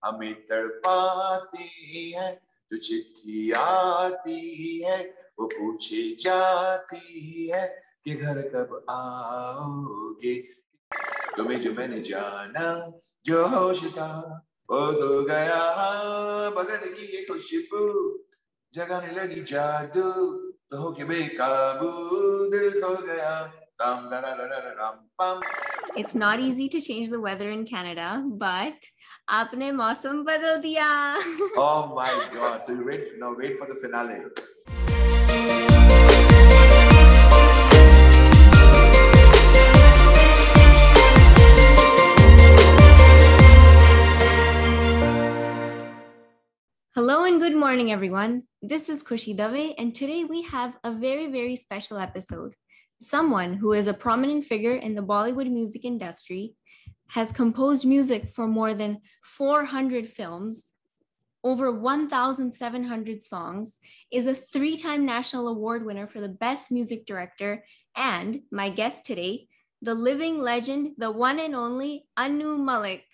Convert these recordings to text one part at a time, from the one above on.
हमें तड़पाती है, जो चिट्ठी आती है वो पूछे जाती है कि घर कब आओगे। तुम्हें जो मैंने जाना, जो होश था वो तो गया, बदल की ये खुशबू जगाने लगी जादू, तो हो के बेकाबू दिल खो गया। It's not easy to change the weather in Canada, but आपने मौसम बदल दिया. Oh my God! So you wait for the finale. Hello and good morning, everyone. This is Kkhushi and today we have a very, very special episode. Someone who is a prominent figure in the Bollywood music industry, has composed music for more than 400 films, over 1,700 songs, is a 3-time national award winner for the best music director, and my guest today, the living legend, the one and only Anu Malik.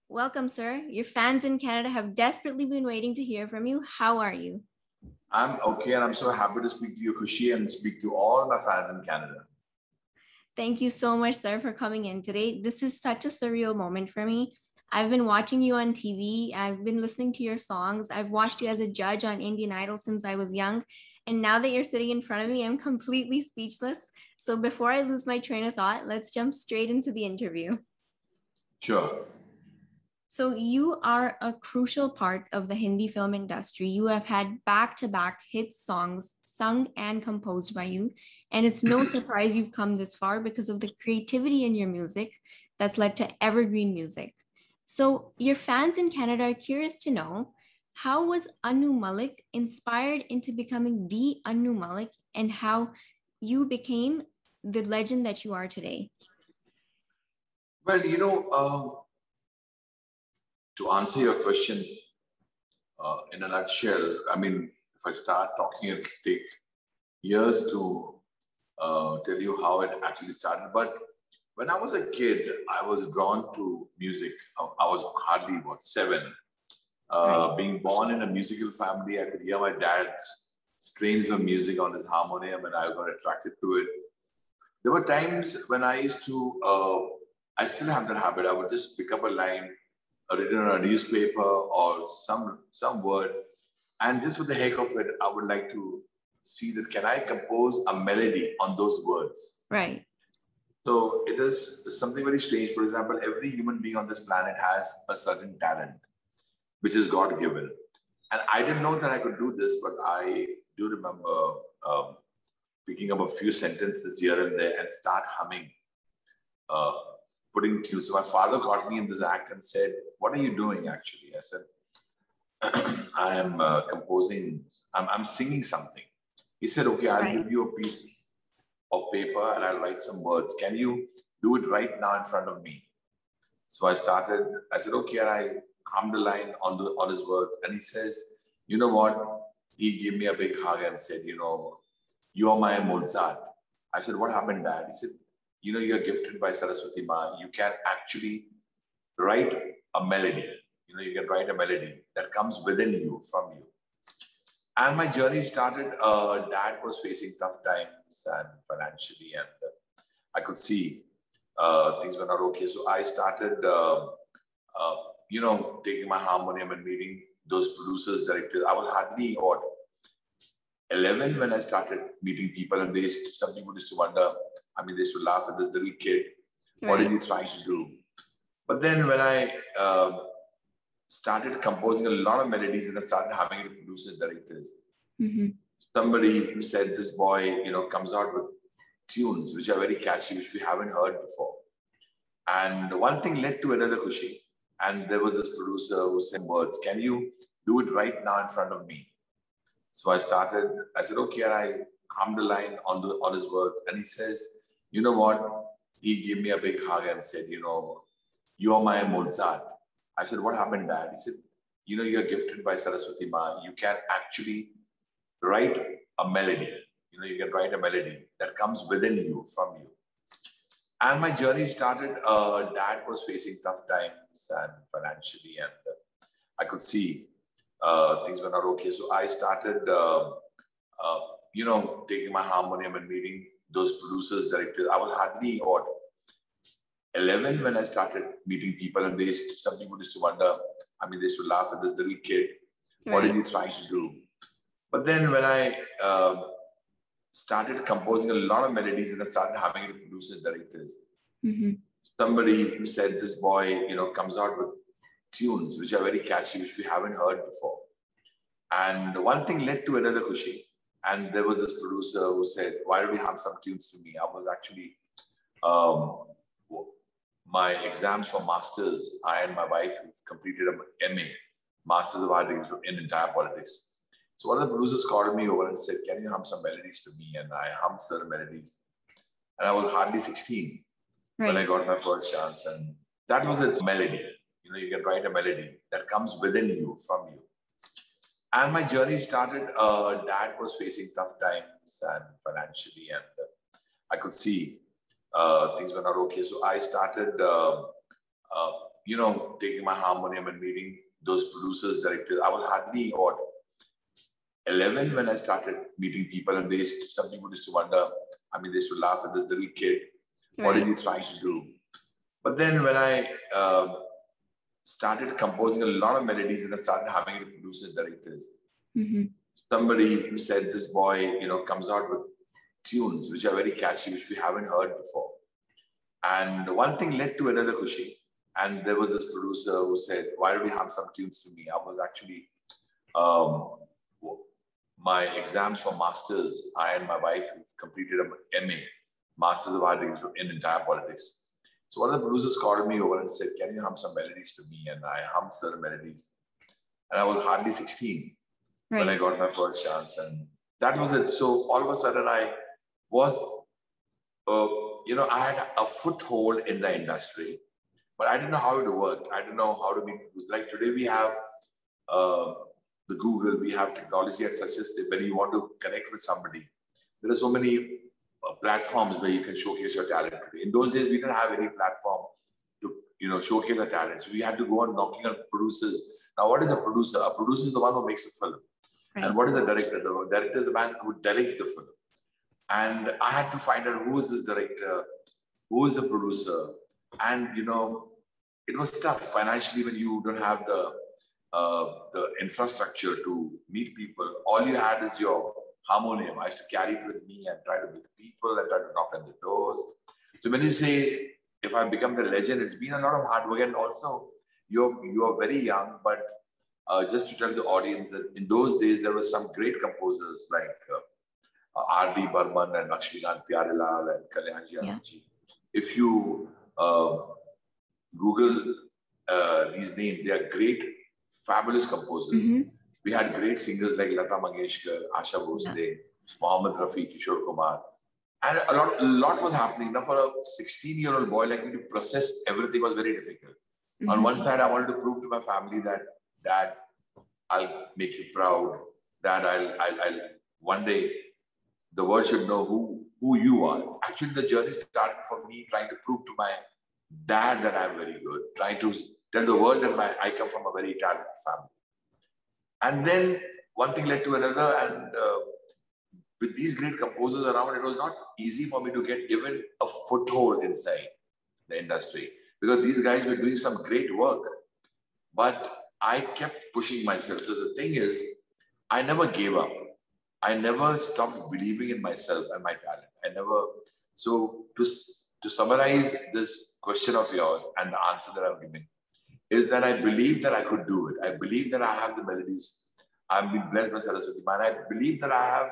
Welcome, sir. Your fans in Canada have desperately been waiting to hear from you. How are you? I'm okay, and I'm so happy to speak to you, Kkhushi, and speak to all my fans in Canada. Thank you so much, sir, for coming in today. This is such a surreal moment for me. I've been watching you on TV. I've been listening to your songs. I've watched you as a judge on Indian Idol since I was young. And now that you're sitting in front of me, I'm completely speechless. So before I lose my train of thought, let's jump straight into the interview. Sure. So you are a crucial part of the Hindi film industry. You have had back-to-back hit songs sung and composed by you. And it's no surprise you've come this far because of the creativity in your music that's led to evergreen music. So your fans in Canada are curious to know, how was Anu Malik inspired into becoming the Anu Malik, and how you became the legend that you are today? Well, to answer your question in a nutshell, I mean, if I start talking, it'll take years to tell you how it actually started. But when I was a kid, I was drawn to music. I was hardly, 7. Right. Being born in a musical family, I could hear my dad's strains of music on his harmonium, and I got attracted to it. There were times when I used to, I still have that habit. I would just pick up a line written on a newspaper or some word, and just for the heck of it, I would like to see that can I compose a melody on those words. Right. So it is something very strange. For example, every human being on this planet has a certain talent, which is God given. And I didn't know that I could do this, but I do remember picking up a few sentences here and there and start humming, putting tunes. So my father caught me in this act and said, "What are you doing actually?" I said, "I am composing, I'm singing something." He said, "Okay, I'll give you a piece of paper and I'll write some words. Can you do it right now in front of me?" So I said, "Okay," and I hummed a line on his words. And he says, "You know what?" He gave me a big hug and said, "You're my Mozart." I said, "What happened, Dad?" He said, "You're gifted by Saraswati Ma. You can actually write a melody. You can write a melody that comes within you, from you." And my journey started. Dad was facing tough times and financially, and I could see things were not okay. So I started, taking my harmonium and meeting those producers, directors. I was hardly 11 when I started meeting people, and some people used to wonder. I mean, they used to laugh at this little kid. Right. What is he trying to do? But then when I started composing a lot of melodies and I started having producers, directors, somebody said, "This boy, comes out with tunes which are very catchy, which we haven't heard before." And one thing led to another, Kkhushi. And there was this producer who said words, "Can you do it right now in front of me?" So I said, "Okay," and I hummed a line on his words. And he says, "You know what?" He gave me a big hug and said, "You're my Mozart." I said, "What happened, Dad?" He said, "You're gifted by Saraswati Ma. You can actually write a melody. You can write a melody that comes within you, from you." And my journey started. Dad was facing tough times and financially, and I could see things were not okay. So I started, taking my harmonium and meeting those producers, directors. I was hardly 11 when I started meeting people, and some people used to wonder. I mean, they used to laugh at this little kid. What is he trying to do? But then when I started composing a lot of melodies and I started having it producers, directors, somebody said this boy, comes out with tunes which are very catchy, which we haven't heard before. And one thing led to another, Kkhushi. And there was this producer who said, why don't we have some tunes to me? I was actually, my exams for masters, I and my wife completed an MA, Masters of Art in entire politics. So one of the producers called me over and said, can you hum some melodies to me? And I hummed certain melodies. And I was hardly 16 when I got my first chance. And that was its melody. You can write a melody that comes within you, from you. And my journey started, Dad was facing tough times and financially, and I could see things were not okay. So I started, taking my harmonium and meeting those producers, directors. I was hardly 11 when I started meeting people, and some people used to wonder. I mean, they used to laugh at this little kid. What is he trying to do? But then when I started composing a lot of melodies and I started having it producers, directors, somebody said this boy, comes out with tunes which are very catchy, which we haven't heard before. And one thing led to another, Kkhushi. And there was this producer who said, why don't we have some tunes to me? I was actually, my exams for masters, I and my wife completed an MA, Masters of Art in entire politics. So one of the producers called me over and said, can you hum some melodies to me? And I hummed certain melodies. And I was hardly 16 when I got my first chance. And that was it. So all of a sudden I was, I had a foothold in the industry, but I didn't know how it worked. I didn't know how to be produced. Like today we have the Google, we have technology at such a state when you want to connect with somebody. There are so many platforms where you can showcase your talent today. In those days, we didn't have any platform to, showcase our talents. We had to go on knocking on producers. Now, what is a producer? A producer is the one who makes a film. And what is a director? The director is the man who directs the film. And I had to find out who is this director, who is the producer. And, it was tough financially when you don't have the infrastructure to meet people. All you had is your harmonium. I used to carry it with me and try to meet people and try to knock on the doors. So when you say, if I become the legend, it's been a lot of hard work. And also, you're very young, but just to tell the audience that in those days, there were some great composers like R.D. Burman and Lakshmikant Pyarelal and Kalyanji Anandji. If you Google these names, they are great, fabulous composers. We had great singers like Lata Mangeshkar, Asha Bhosle, Mohammed Rafi, Kishore Kumar. And a lot was happening. Now for a 16-year-old boy like me to process everything was very difficult. On one side, I wanted to prove to my family that, Dad, I'll make you proud. Dad, I'll one day, the world should know who you are. Actually, the journey started for me trying to prove to my dad that I'm very good, trying to tell the world that I come from a very talented family. And then one thing led to another, and with these great composers around, it was not easy for me to get even a foothold inside the industry because these guys were doing some great work. But I kept pushing myself. So the thing is, I never gave up. I never stopped believing in myself and my talent. So to summarize this question of yours and the answer that I'm giving is that I believe that I could do it. I believe that I have the melodies. I've been blessed by Saraswati. And I believe that I have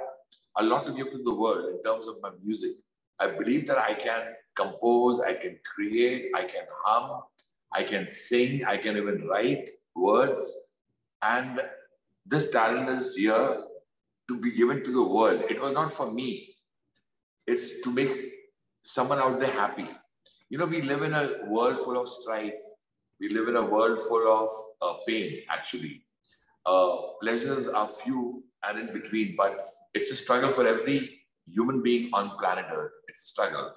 a lot to give to the world in terms of my music. I believe that I can compose, I can create, I can hum, I can sing, I can even write words. And this talent is here to be given to the world. It was not for me. It's to make someone out there happy. We live in a world full of strife. We live in a world full of pain, actually. Pleasures are few and in between, but it's a struggle for every human being on planet Earth. It's a struggle.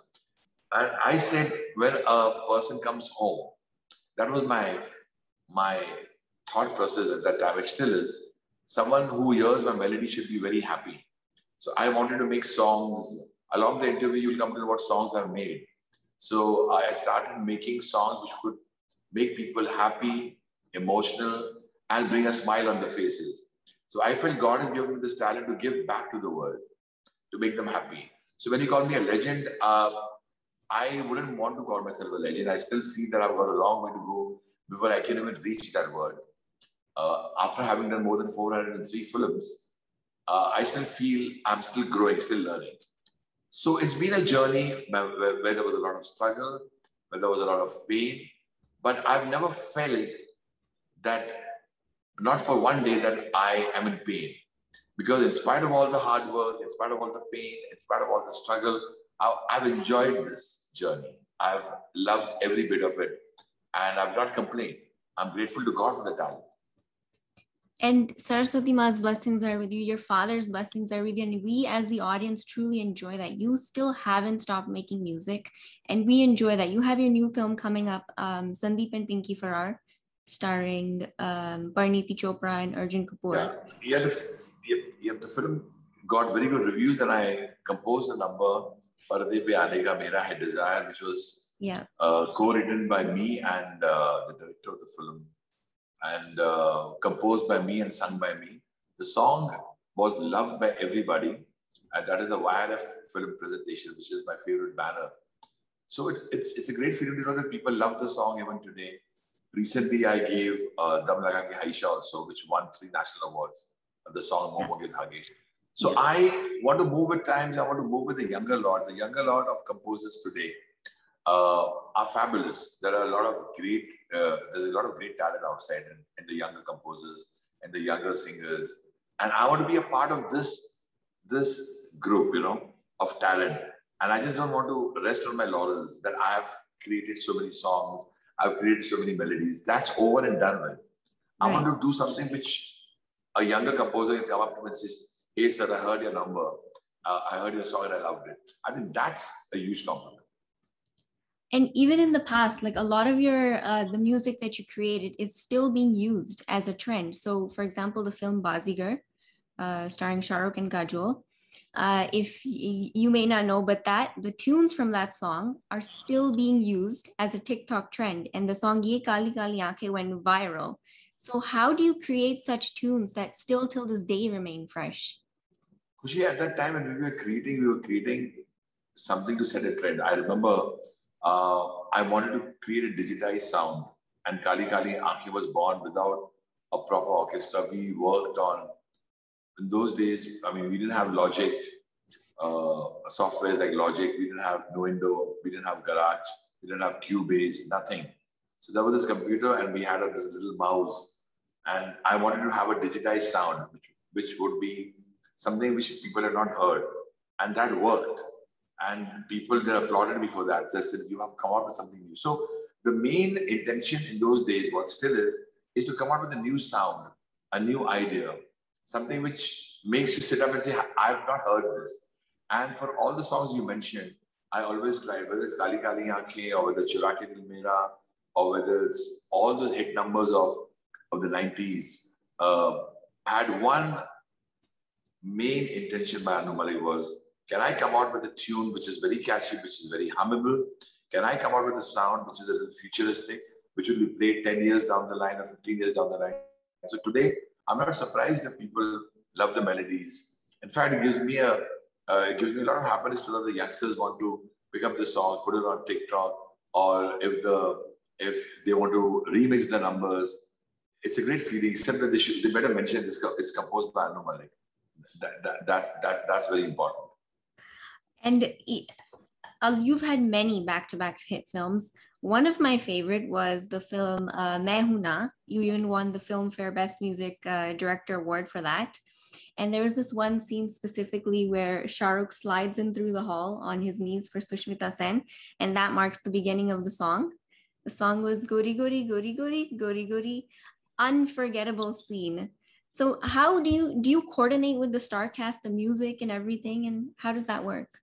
And I said, when a person comes home, that was my thought process at that time, it still is, someone who hears my melody should be very happy. So I wanted to make songs. Along the interview, you'll come to know what songs I've made. So I started making songs which could make people happy, emotional, and bring a smile on their faces. So I felt God has given me this talent to give back to the world, to make them happy. So when you call me a legend, I wouldn't want to call myself a legend. I still feel that I've got a long way to go before I can even reach that word. After having done more than 403 films, I still feel I'm still growing, still learning. So it's been a journey where there was a lot of struggle, where there was a lot of pain, but I've never felt that, not for one day, that I am in pain. Because in spite of all the hard work, in spite of all the pain, in spite of all the struggle, I've enjoyed this journey. I've loved every bit of it, and I've not complained. I'm grateful to God for the talent. And Saraswati Ma's blessings are with you. Your father's blessings are with you. And we as the audience truly enjoy that. You still haven't stopped making music. And we enjoy that. You have your new film coming up, Sandeep and Pinky Farrar, starring Parneeti Chopra and Arjun Kapoor. The film got very good reviews, and I composed a number, Parde Pe Aane Ka Mera Hai Desire, which was co-written by me and the director of the film, and composed by me and sung by me. The song was loved by everybody, and that is a YRF film presentation, which is my favorite banner. So it's a great feeling to know that people love the song even today. Recently, I gave Dam Laga Ke Haisha also, which won 3 national awards. The song Momo Ke Dhage. So I want to move with times. I want to move with the younger lot. The younger lot of composers today are fabulous. There are a lot of great. There's a lot of great talent outside in the younger composers and the younger singers. And I want to be a part of this group, of talent. And I just don't want to rest on my laurels that I have created so many songs. I've created so many melodies. That's over and done with. I want to do something which a younger composer can come up to me and say, "Hey, sir, I heard your number. I heard your song and I loved it." I think that's a huge compliment. And even in the past, like a lot of your the music that you created is still being used as a trend. So, for example, the film Bazigar, starring Shah Rukh and Kajol. If you may not know, but the tunes from that song are still being used as a TikTok trend. And the song Ye Kali Kali Aankhein went viral. So how do you create such tunes that still till this day remain fresh? Kkhushi, at that time when we were creating something to set a trend. I remember I wanted to create a digitized sound, and Kali Kali Aankhein was born without a proper orchestra. We worked on, in those days, we didn't have Logic, software like Logic, we didn't have Nuendo, we didn't have Garage, we didn't have Cubase, nothing. So there was this computer and we had this little mouse, and I wanted to have a digitized sound, which would be something which people had not heard. And that worked. And people, they applauded me for that. They said, "You have come out with something new." So the main intention in those days, what still is to come out with a new sound, a new idea, something which makes you sit up and say, "I've not heard this." And for all the songs you mentioned, I always tried, whether it's Kali Kali Aankhein, or whether it's Chura Ke Dil Mera, or whether it's all those hit numbers of the 90s. I had one main intention by Anu Malik was, can I come out with a tune which is very catchy, which is very hummable? Can I come out with a sound which is a little futuristic, which will be played 10 years down the line or 15 years down the line? So today, I'm not surprised if people love the melodies. In fact, it gives me a lot of happiness to know the youngsters want to pick up the song, put it on TikTok, or if they want to remix the numbers. It's a great feeling, except that they better mention it's composed by Anu Malik. That's very important. And you've had many back-to-back hit films. One of my favorite was the film Main Hoon Na. You even won the Filmfare Best Music Director Award for that. And there was this one scene specifically where Shah Rukh slides in through the hall on his knees for Sushmita Sen, and that marks the beginning of the song. The song was Gori Gori Gori Gori Gori Gori. Unforgettable scene. So how do you coordinate with the star cast, the music and everything, and how does that work?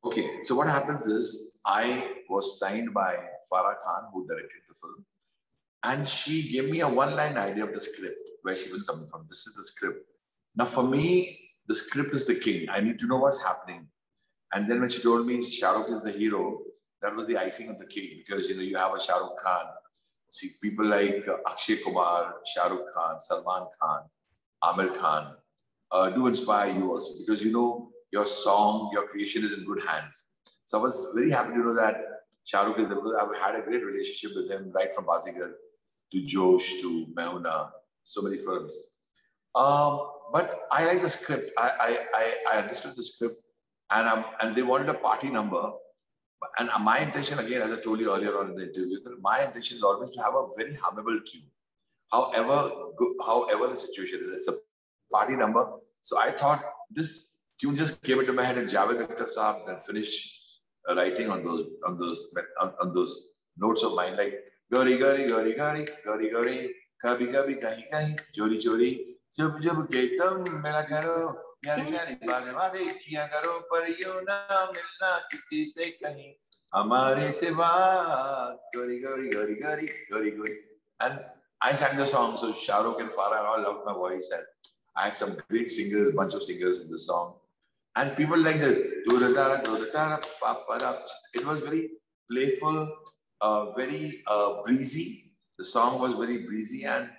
Okay, so what happens is I was signed by Farah Khan, who directed the film, And she gave me a one-line idea of the script, where she was coming from. This is the script. Now, for me, the script is the king. I need to know what's happening. And then when she told me Shah Rukh is the hero, that was the icing of the cake, because you have a Shah Rukh Khan. See, people like Akshay Kumar, Shah Rukh Khan, Salman Khan, Amir Khan do inspire you also, because your song, your creation is in good hands. So I was very happy to know that Shah Rukh is there, because I've had a great relationship with him right from Bazigar to Josh to Mehuna, so many films. But I like the script. I understood the script, and they wanted a party number. And my intention, again, as I told you earlier on in the interview, my intention is always to have a very hummable tune. However the situation is, it's a party number. So I thought this tune just came into my head, and Javed Akhtar Saab then finished writing on those notes of mine, like Gori Gori Gori Gori Gori Gori Kabhi Kabhi Kahi Kahi Chori Chori Jab Jab Ke Tum Mila Karo Pyari Pyari Baate Baate Kiya Karo Par Yu Na Milna Kisi Se Kahi Hamare Siva Gori Gori Gori Gori Gori Gori. And I sang the song, so Shah Rukh and Farah all loved my voice, and I had some great singers, bunch of singers in the song. And people like the Duratara, Duratara, Papa. It was very playful, very breezy. The song was very breezy, and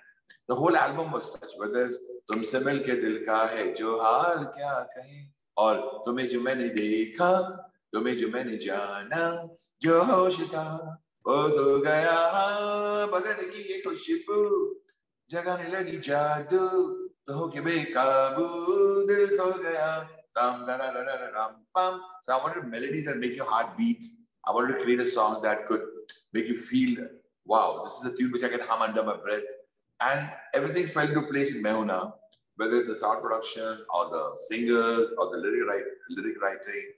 the whole album was such. Whether it's Tumse Milke Dil Ka Hai Jo Haal Kya Kahe, or Tumhe Jo Maine Dekha, Tumhe Jo Maine Jana, Jo Hosh Tha, Wo To Gaya, Badan Ki Ye Khushbu, Jagane Lagi Jadoo, To Hoke Bekabu, Dil Kho Gaya. So I wanted melodies that make your heart beat. I wanted to create a song that could make you feel, wow, this is a tune which I can hum under my breath. And everything fell into place in Mehuna, whether it's the sound production or the singers or the lyric writing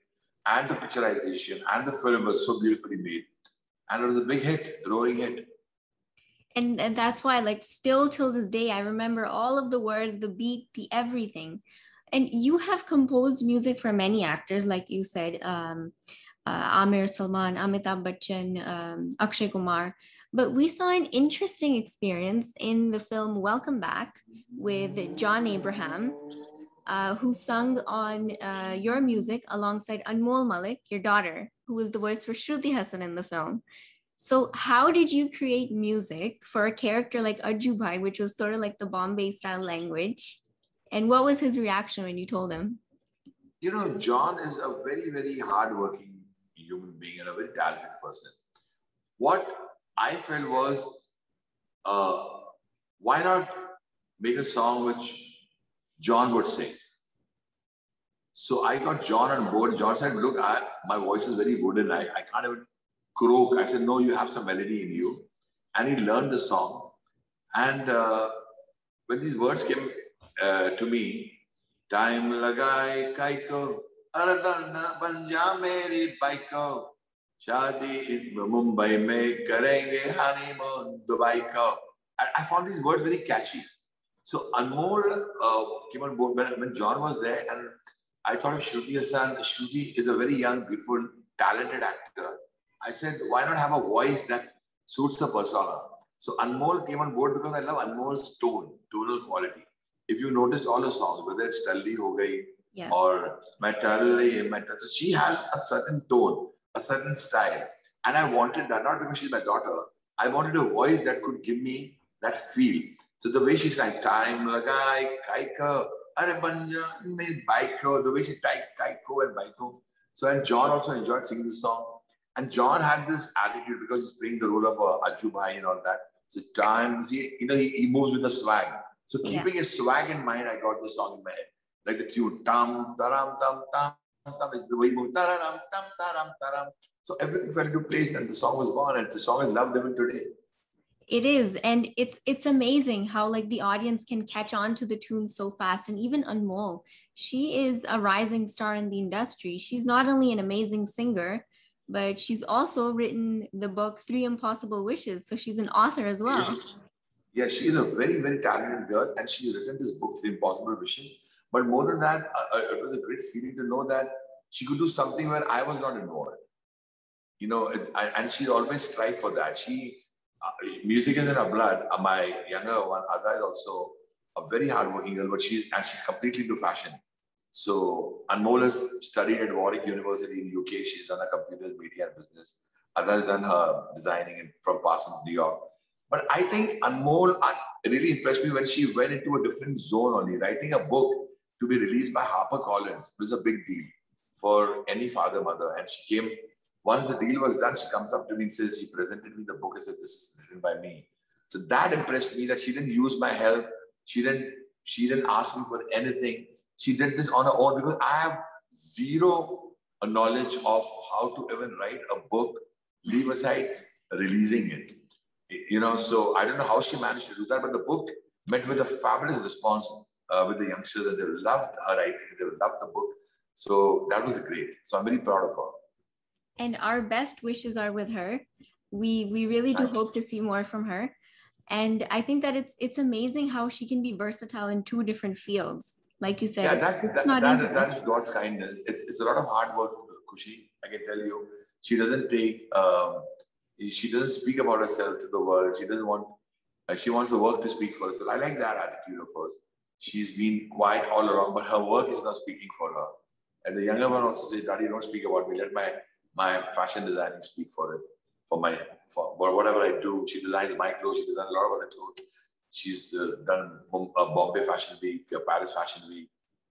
and the picturization, and the film was so beautifully made. And it was a big hit, roaring hit. And that's why, like, still till this day, I remember all of the words, the beat, the everything. And you have composed music for many actors, like you said, Amir, Salman, Amitabh Bachchan, Akshay Kumar. But we saw an interesting experience in the film Welcome Back with John Abraham, who sung on your music alongside Anu Malik, your daughter, who was the voice for Shruti Hassan in the film. So how did you create music for a character like Ajju Bhai, which was sort of like the Bombay style language? And what was his reaction when you told him? John is a very, very hardworking human being and a very talented person. What I felt was, why not make a song which John would sing? So I got John on board. John said, look, my voice is very wooden. I can't even croak. I said, no, you have some melody in you. And he learned the song. And when these words came to me, time lagai kaiko, aradana banja meri baiko, shadi in Mumbai mein karenge honeymoon Dubai ko. I found these words very catchy. So Anmol came on board when John was there, and I thought of Shruti Hassan. Shruti is a very young, beautiful, talented actor. I said, why not have a voice that suits the persona? So Anmol came on board because I love Anmol's tonal quality. If you noticed all the songs, whether it's Talli Ho Gayi or Metalli, so she has a certain tone, a certain style. And I wanted that, not because she's my daughter. I wanted a voice that could give me that feel. So the way she sang, time lagai, kaiko, are banja, me baiko, the way she typed kaiko and baiko. So, and John also enjoyed singing this song. And John had this attitude because he's playing the role of Ajju Bhai and all that. So time, he moves with a swag. So keeping his swag in mind, I got this song in my head. Like the tune, tam, taram, tam, tam, tam, is the way he moves, taram, tam, taram, taram. So everything fell into place and the song was born, and the song is loved even today. It is, and it's amazing how like the audience can catch on to the tune so fast. And even Anmol, she is a rising star in the industry. She's not only an amazing singer, but she's also written the book 3 Impossible Wishes. So she's an author as well. Yeah, she's a very, very talented girl, and she's written this book, 3 Impossible Wishes. But more than that, it was a great feeling to know that she could do something where I was not involved. And she always strived for that. She Music is in her blood. My younger one, Ada, is also a very hardworking girl, but she's completely into fashion. So Anmol has studied at Warwick University in UK. She's done her computers, media, and business. Ada has done her designing from Parsons, New York. But I think Anmol really impressed me when she went into a different zone only. Writing a book to be released by HarperCollins was a big deal for any father, mother. And she came, once the deal was done, she comes up to me and says, she presented me the book and said, this is written by me. So that impressed me, that she didn't use my help. She didn't ask me for anything. She did this on her own, because I have zero knowledge of how to even write a book, leave aside releasing it. You know, so I don't know how she managed to do that, but the book met with a fabulous response with the youngsters, and they loved her writing, they loved the book. So that was great. So I'm very proud of her. And our best wishes are with her. We really do hope to see more from her. And I think that it's amazing how she can be versatile in two different fields. Like you said, yeah, that is God's kindness. It's a lot of hard work, Kkhushi. I can tell you. She doesn't take, she doesn't speak about herself to the world. She doesn't want, she wants the work to speak for herself. I like that attitude of hers. She's been quiet all along, but her work is not speaking for her. And the younger one also says, Daddy, don't speak about me. Let my fashion designing speak for it. For whatever I do. She designs my clothes. She designs a lot of other clothes. She's done Bombay Fashion Week, Paris Fashion Week,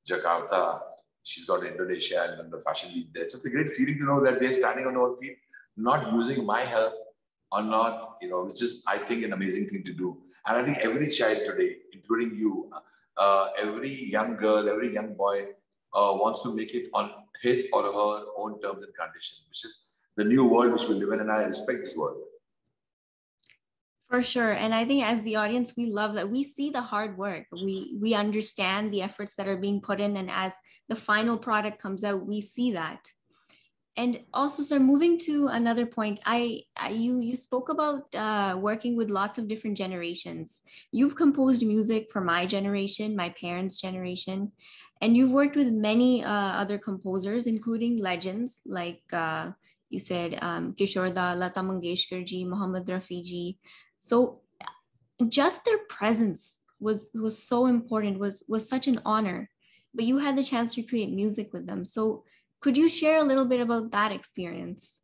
Jakarta. She's got Indonesia and done the Fashion Week there. So it's a great feeling to know that they're standing on their own feet, not using my help or not, you know, it's just, I think, an amazing thing to do. And I think every child today, including you, every young girl, every young boy wants to make it on his or her own terms and conditions, which is the new world which we live in, and I respect this world. For sure. And I think as the audience, we love that. We see the hard work. We understand the efforts that are being put in. And as the final product comes out, we see that. And also, sir, moving to another point, you spoke about working with lots of different generations. You've composed music for my generation, my parents' generation, and you've worked with many other composers, including legends like you said, Kishore Da, Lata Mangeshkar ji, Mohammad Rafi ji. So just their presence was so important, was such an honor. But you had the chance to create music with them. So could you share a little bit about that experience?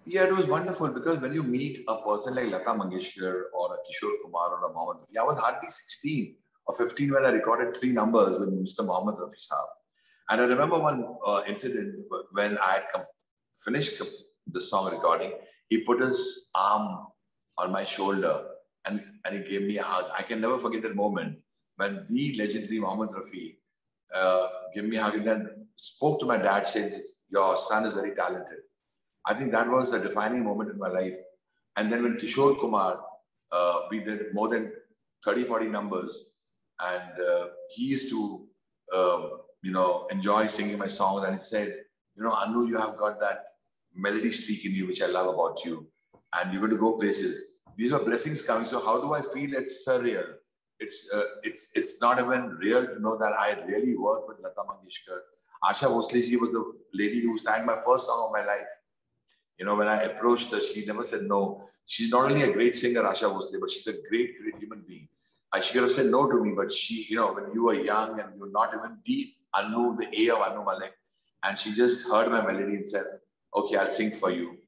Yeah, it was wonderful, because when you meet a person like Lata Mangeshkar or a Kishore Kumar or a Mohammad Rafi, I was hardly 16 or 15 when I recorded 3 numbers with Mr. Mohammad Rafi Saab. And I remember one incident when I had finished the song recording. He put his arm on my shoulder and he gave me a hug. I can never forget that moment when the legendary Mohammad Rafi gave me a hug and then spoke to my dad, said, your son is very talented. I think that was a defining moment in my life. And then when Kishore Kumar, we did more than 30, 40 numbers, and he used to, enjoy singing my songs. And he said, Anu, you have got that melody streak in you, which I love about you. And you're going to go places. These were blessings coming. So how do I feel? It's surreal. It's not even real to know that I really worked with Lata Mangeshkar. Asha Bhosle, she was the lady who sang my first song of my life. When I approached her, she never said no. She's not only a great singer, Asha Bhosle, but she's a great, great human being. She could have said no to me, but she, when you were young and you're not even the Anu, the A of Anu Malik, and she just heard my melody and said, okay, I'll sing for you.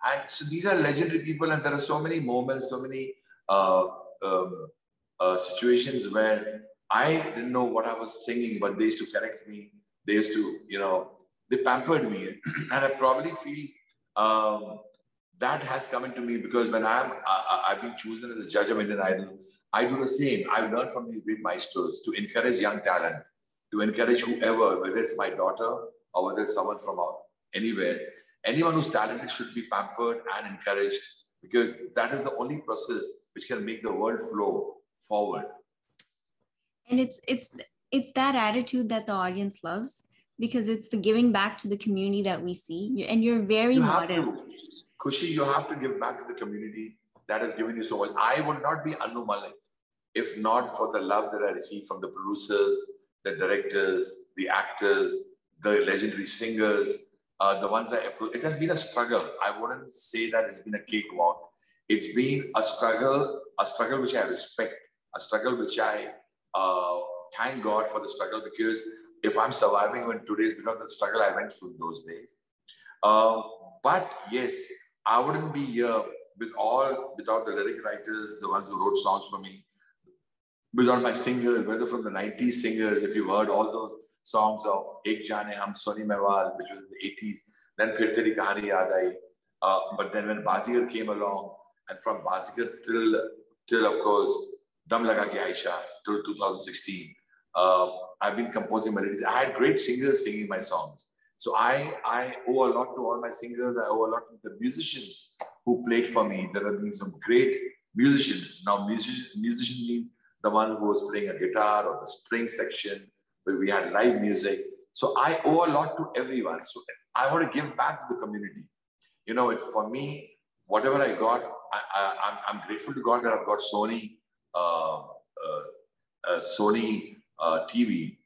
And so these are legendary people, and there are so many moments, so many situations where I didn't know what I was singing, but they used to correct me. They used to, they pampered me. And I probably feel that has come into me because when I've been chosen as a judge of Indian Idol, I do the same. I've learned from these great maestros to encourage young talent, to encourage whoever, whether it's my daughter or whether it's someone from anywhere. Anyone who's talented should be pampered and encouraged, because that is the only process which can make the world flow forward. And it's that attitude that the audience loves, because it's the giving back to the community that we see. And you're very modest. Kkhushi, you have to give back to the community that has given you so much. I would not be Anu Malik if not for the love that I received from the producers, the directors, the actors, the legendary singers, the ones that it has been a struggle. I wouldn't say that it's been a cakewalk. It's been a struggle which I respect, a struggle which I thank God for the struggle, because if I'm surviving even today, it's because of the struggle I went through in those days. But yes, I wouldn't be here without the lyric writers, the ones who wrote songs for me, without my singers, whether from the 90s singers, if you've heard all those songs of Ek Jaane Hum, Soni Mehwal, which was in the 80s, then Phir Teri Kahani Yaad Aayi. But then when Bazigar came along, and from Bazigar till of course, Dam Laga Ke Aisha, till 2016, I've been composing melodies. I had great singers singing my songs. So I owe a lot to all my singers. I owe a lot to the musicians who played for me. There have been some great musicians. Now, musician means the one who was playing a guitar or the string section, where we had live music. So I owe a lot to everyone. So I want to give back to the community. You know, for me, whatever I got, I'm grateful to God that I've got Sony TV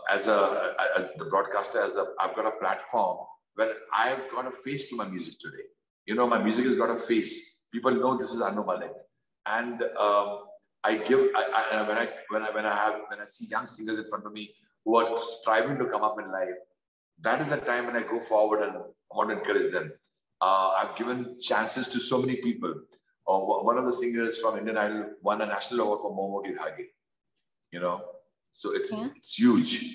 as the broadcaster. I've got a platform where I've got a face to my music today. You know, my music has got a face. People know this is Anu Malik, and when I see young singers in front of me who are striving to come up in life, that is the time when I go forward and I want to encourage them. I've given chances to so many people. One of the singers from Indian Idol won a national award for Momo Ki Dhage. You know, so it's huge.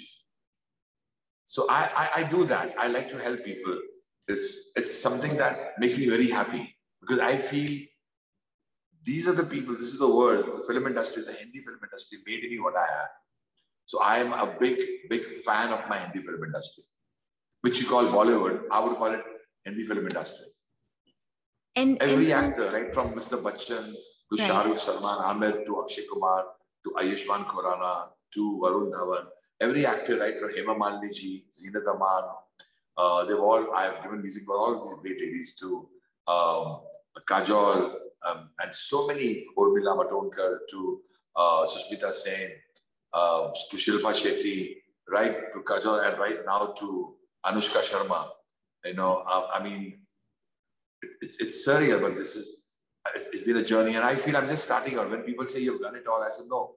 So I do that. I like to help people. It's something that makes me very happy, because I feel these are the people, this is the world, the film industry, the Hindi film industry made me what I am. So I am a big fan of my Hindi film industry, which you call Bollywood. I would call it Hindi film industry. And every actor, right from Mr. Bachchan to Shah Rukh, Salman, Amir, to Akshay Kumar, to Ayushmann Khurrana, to Varun Dhawan, every actor, right from Hema Malini ji, Zeenat Aman, I have given music for all of these great ladies, to Kajol, and so many, Urmila Matondkar, to Sushmita Sen, to Shilpa Shetty, right to Kajol, and right now to Anushka Sharma. You know, I mean, it's surreal, but it's been a journey, and I feel I'm just starting out. When people say you've done it all, I said no.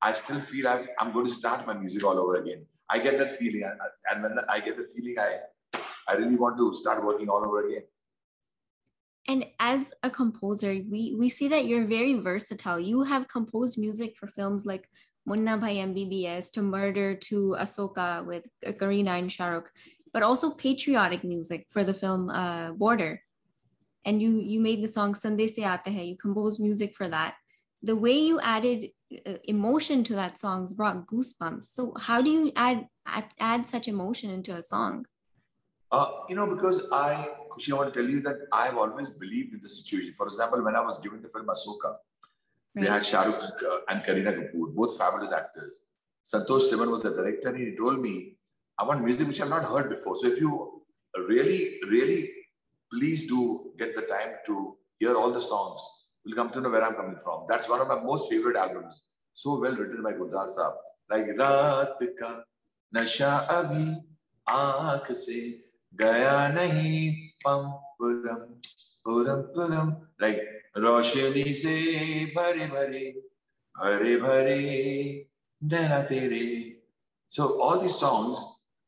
I still feel I'm going to start my music all over again. I get that feeling, and when I get the feeling, I really want to start working all over again. And as a composer, we see that you're very versatile. You have composed music for films like Munna Bhai MBBS, to Murder, to Ahsoka with Kareena and Shah Rukh, but also patriotic music for the film Border. And you made the song Sande Se Aate Hai. You composed music for that. The way you added emotion to that song brought goosebumps. So how do you add such emotion into a song? You know, because Kkhushi, I want to tell you that I've always believed in the situation. For example, when I was given the film Ahsoka, we had Shah Rukh and Kareena Kapoor, both fabulous actors. Santosh Sivan was the director, and he told me, I want music which I've not heard before. So if you really, please do get the time to hear all the songs. You'll come to know where I'm coming from. That's one of my most favorite albums. So well written by Gulzar Saab. Like Raat Ka Nasha Abhi Aankh Se Gaya Nahi Pam Puram Puram Puram. Like Roshni Se Bhare Bhare Bhare Bhare Naina Tere. So all these songs,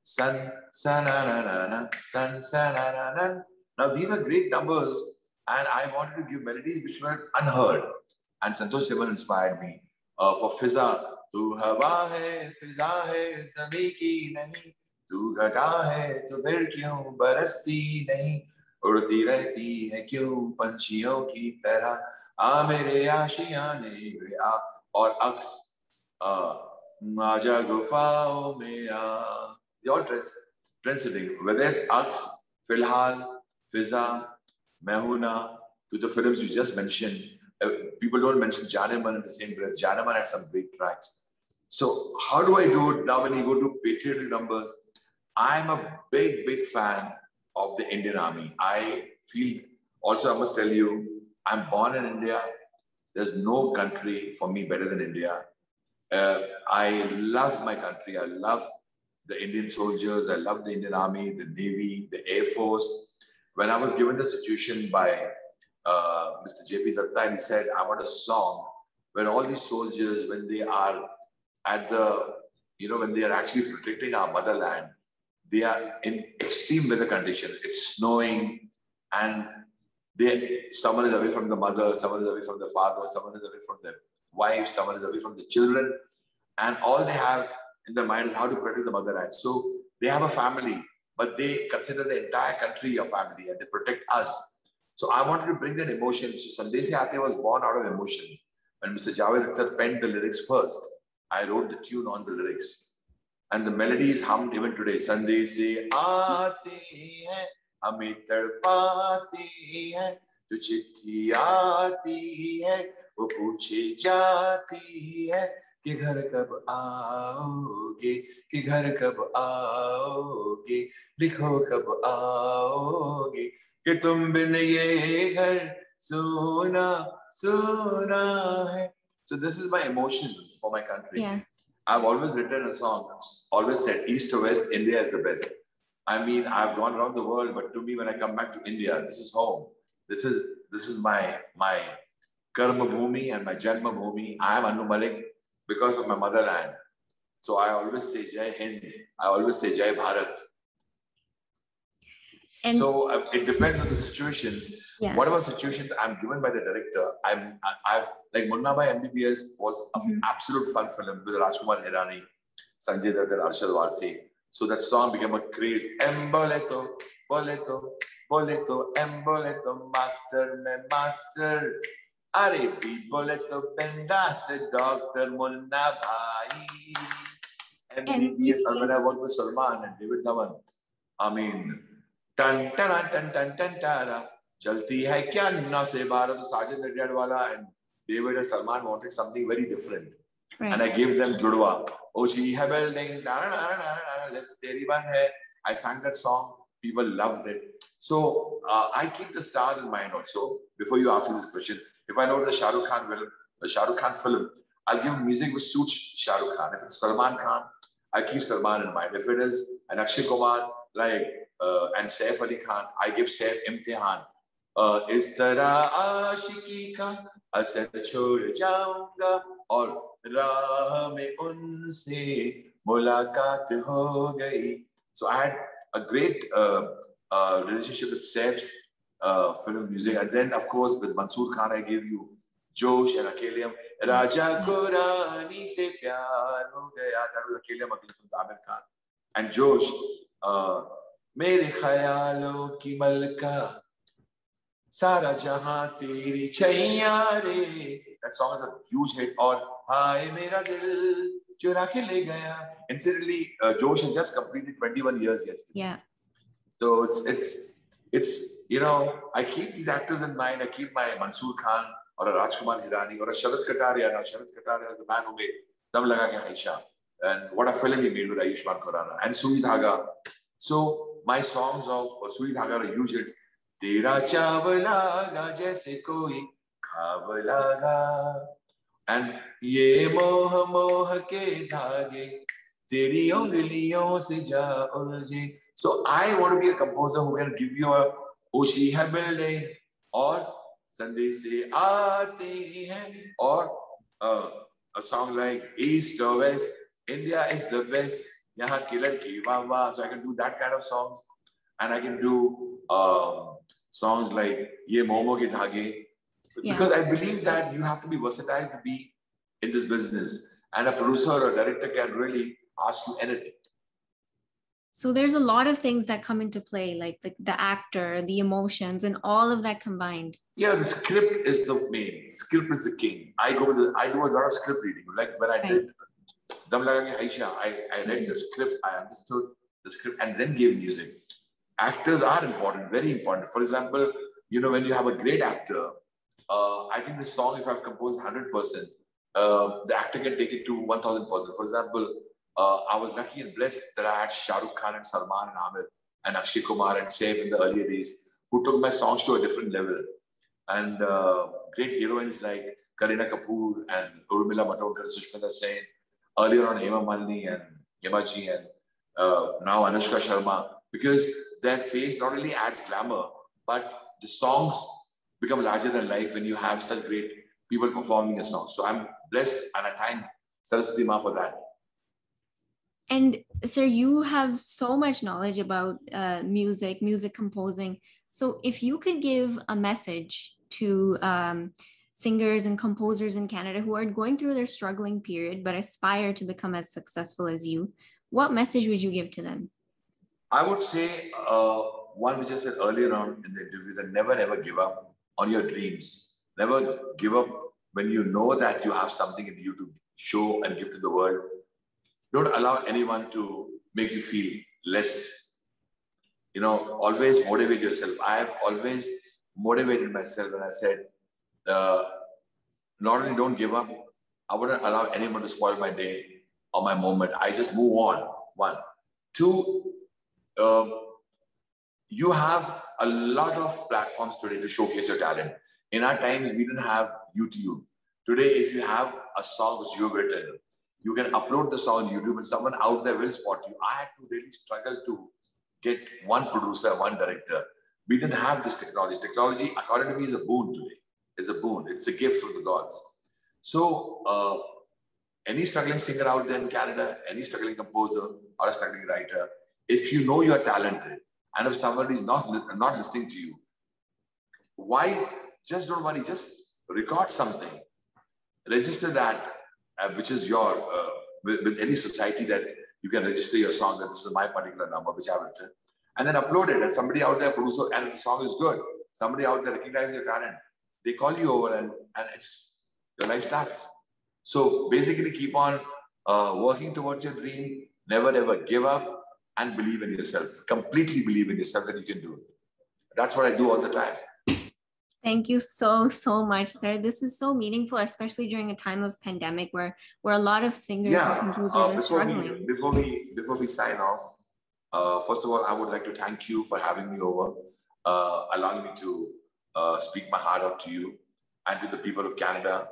San Sananana, San Sananana. Now these are great numbers, and I wanted to give melodies which were unheard. And Santosh Sivan inspired me for Fiza. Tu hawa hai, fiza hai, zami ki nahi. Tu ghata hai, tu phir kyun barasti nahi. Udti rehti hai kyun panchiyon ki tarah. Aa mere aashiyane aa. Or Aks. Aja gufao mein aa. They all translating. Whether it's Aks, Filhal, Fiza, Mehuna, to the films you just mentioned. People don't mention Janeman in the same breath. Janeman had some great tracks. So how do I do it now when you go to patriotic numbers? I'm a big fan of the Indian Army. I feel, also I must tell you, I'm born in India. There's no country for me better than India. I love my country. I love the Indian soldiers. I love the Indian Army, the Navy, the Air Force. When I was given the situation by Mr. J.P. Datta, and he said, I want a song where all these soldiers, when they are at the, when they are actually protecting our motherland, they are in extreme weather conditions. It's snowing, and someone is away from the mother, someone is away from the father, someone is away from the wife, someone is away from the children, and all they have in their mind is how to protect the motherland. So they have a family, but they consider the entire country a family, and they protect us. So I wanted to bring that emotion. So Sandesh Aate was born out of emotions. When Mr. Javed Akhtar penned the lyrics first, I wrote the tune on the lyrics. And the melody is hummed even today. Sandesh aate hain, hame tadpate hain, jo chitti aati hai, wo pooche jaati hai, कि घर कब आओगे, कि घर कब आओगे, लिखो कब आओगे, कि तुम बिन ये घर सोना सोना है. So this is my emotions for my country. Yeah. I've always written a song, always said East to West, India is the best. I mean, I've gone around the world, but to me, when I come back to India, this is home. This is my karma bhumi and my janma bhumi. I am Anu Malik because of my motherland. So I always say Jai Hind. I always say Jai Bharat. And so it depends on the situations. Yeah. Whatever situation I'm given by the director, I like Munna Bhai MBBS was an absolute fun film with Rajkumar Hirani, Sanjay Dutt and Arshad Varsi. So that song became a craze. Emboleto, boleto, boleto, emboleto, master, me master. Are bhi boleto, bendas, Dr. Munna Bhai. MBBS, when I worked with Salman and David Dhawan, I mean, Tan tan tan tan tan tara. Chalti hai kya na se Bharat. Sajid Nadiadwala and David and Salman wanted something very different, right. And I gave them Judwa. Oh, she hai building. Lift teri ban hai. I sang that song. People loved it. So I keep the stars in mind also. Before you ask me this question, if I know it's a Shah Rukh Khan film, I'll give music which suits Shah Rukh Khan. If it's Salman Khan, I keep Salman in mind. If it is an Akshay Kumar, like and Saif Ali Khan, I give Saif Imtihan. Is tarah aashiki ka asar chhod jaunga aur raah mein unse mulaqat ho gayi. So I had a great relationship with Saif's film music, and then of course with Mansoor Khan I gave you Josh and Akeliam. Raja ko Rani se pyar ho gaya. That was Akeliam from Amir Khan. And Josh, मेरे ख्यालों की मलका सारा जहां तेरी छैया रे. That song is a huge hit. Or हाय मेरा दिल चुरा के ले गया. Incidentally, Josh has just completed 21 years yesterday. Yeah. So it's I keep these actors in mind. I keep my Mansoor Khan or a Rajkumar Hirani or a Sharad Kataria. Now Sharad Kataria is the man who made Dam Laga Ke Haisha, and what a film he made with Ayushmann Khurrana and Sui Dhaga. So my songs of Sui Dhaga are huge hits. Tera chawlaga jaise koi khawlaga, and ye moh moh ke dhage teri ungliyon se ja ulje. So I want to be a composer who can give you a Oshi hai building or Sandesh se aate hain, or a song like East or West, India is the best. Yahan ki ladki wah wah. So I can do that kind of songs, and I can do songs like Ye Momo Ke Dhage, because I believe that you have to be versatile to be in this business, and a producer or a director can really ask you anything. So there's a lot of things that come into play, like the actor, the emotions, and all of that combined. Yeah, the script is the main. Script is the king. I do a lot of script reading. Like when I did Dam Laga Ke Haisha, I read the script, I understood the script, and then gave music. Actors are important, very important. For example, when you have a great actor, I think the song, if I've composed 100%, the actor can take it to 1000%. For example, I was lucky and blessed that I had Shah Rukh Khan and Salman and Amir and Akshay Kumar and Saif in the earlier days, who took my songs to a different level. And great heroines like Kareena Kapoor and Urmila Matondkar, Sushmita Sen, earlier on Hema Malini and Yemaji, and now Anushka Sharma, because their face not only adds glamour, but the songs become larger than life when you have such great people performing your songs. So I'm blessed and I thank Saraswati Ma for that. And sir, you have so much knowledge about music composing. So if you could give a message to singers and composers in Canada who are going through their struggling period but aspire to become as successful as you, what message would you give to them? I would say one which I said earlier on in the interview, that never ever give up on your dreams. Never give up when you know that you have something in you to show and give to the world. Don't allow anyone to make you feel less. You know, always motivate yourself. I have always motivated myself and I said, not only don't give up, I wouldn't allow anyone to spoil my day or my moment. I just move on. One. Two, you have a lot of platforms today to showcase your talent. In our times, we didn't have YouTube. Today, if you have a song which you've written, you can upload the song on YouTube and someone out there will spot you. I had to really struggle to get one producer, one director. We didn't have this technology. Technology, according to me, is a boon today. It's a boon. It's a gift from the gods. So, any struggling singer out there in Canada, any struggling composer or a struggling writer, if you know you're talented and if somebody is not listening to you, why? Just don't worry. Just record something. Register that. Which is your, with any society that you can register your song, that this is my particular number, which I've written, and then upload it. And somebody out there producer, and the song is good. Somebody out there recognizes your talent. They call you over and it's, your life starts. So basically keep on working towards your dream. Never ever give up and believe in yourself. Completely believe in yourself that you can do it. That's what I do all the time. Thank you so much, sir. This is so meaningful, especially during a time of pandemic where a lot of singers and composers are struggling. Before we sign off, first of all, I would like to thank you for having me over, allowing me to speak my heart out to you and to the people of Canada.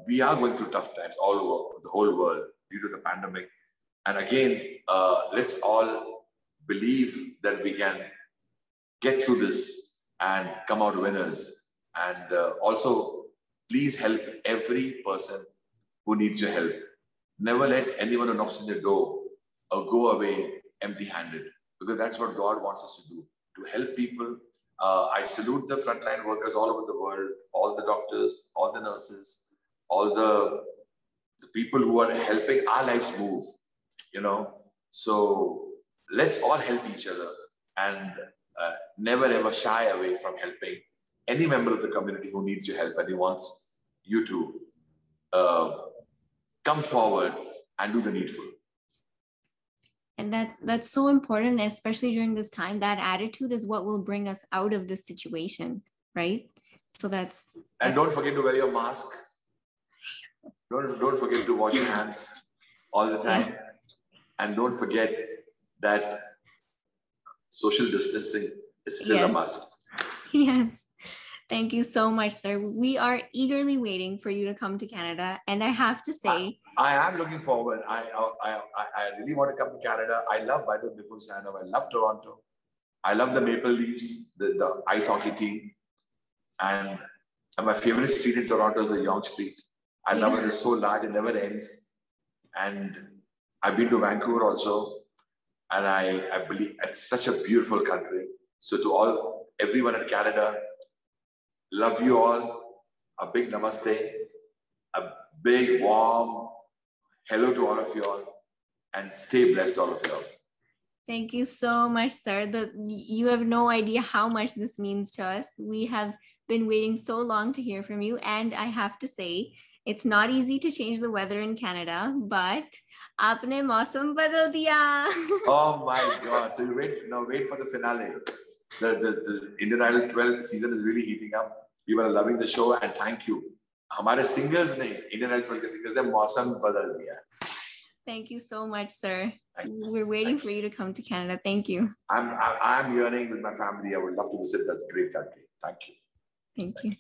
We are going through tough times all over the whole world due to the pandemic. And again, let's all believe that we can get through this and come out winners. And also, please help every person who needs your help. Never let anyone who knocks on your door go away empty-handed, because that's what God wants us to do, to help people. I salute the frontline workers all over the world, all the doctors, all the nurses, all the people who are helping our lives move, you know. So let's all help each other and never ever shy away from helping any member of the community who needs your help and he wants you to come forward and do the needful. And that's so important, especially during this time. That attitude is what will bring us out of this situation, right? So that's... And don't forget to wear your mask. Don't forget to wash your hands all the time. Yeah. And don't forget that social distancing is still a must. Yes. Thank you so much, sir. We are eagerly waiting for you to come to Canada. And I have to say... I am looking forward. I really want to come to Canada. I love, by the way, before sign off, I love Toronto. I love the Maple Leafs, the ice hockey team. And my favorite street in Toronto is the Yonge Street. I love it. It's so large, it never ends. And I've been to Vancouver also. And I believe it's such a beautiful country. So to everyone in Canada, love you all. A big namaste. A big, warm hello to all of you all. And stay blessed, all of you all. Thank you so much, sir. You have no idea how much this means to us. We have been waiting so long to hear from you. And I have to say, it's not easy to change the weather in Canada, but aapne mausam badal diya. Oh my God. So you wait for the finale. The Indian Idol 12 season is really heating up. People are loving the show and thank you. Hamaare singers ne, Indian Idol 12 ke singers ne mausam badal diya. Thank you so much, sir. We're waiting for you to come to Canada. Thank you. I'm yearning with my family. I would love to visit that great country. Thank you. Thank you.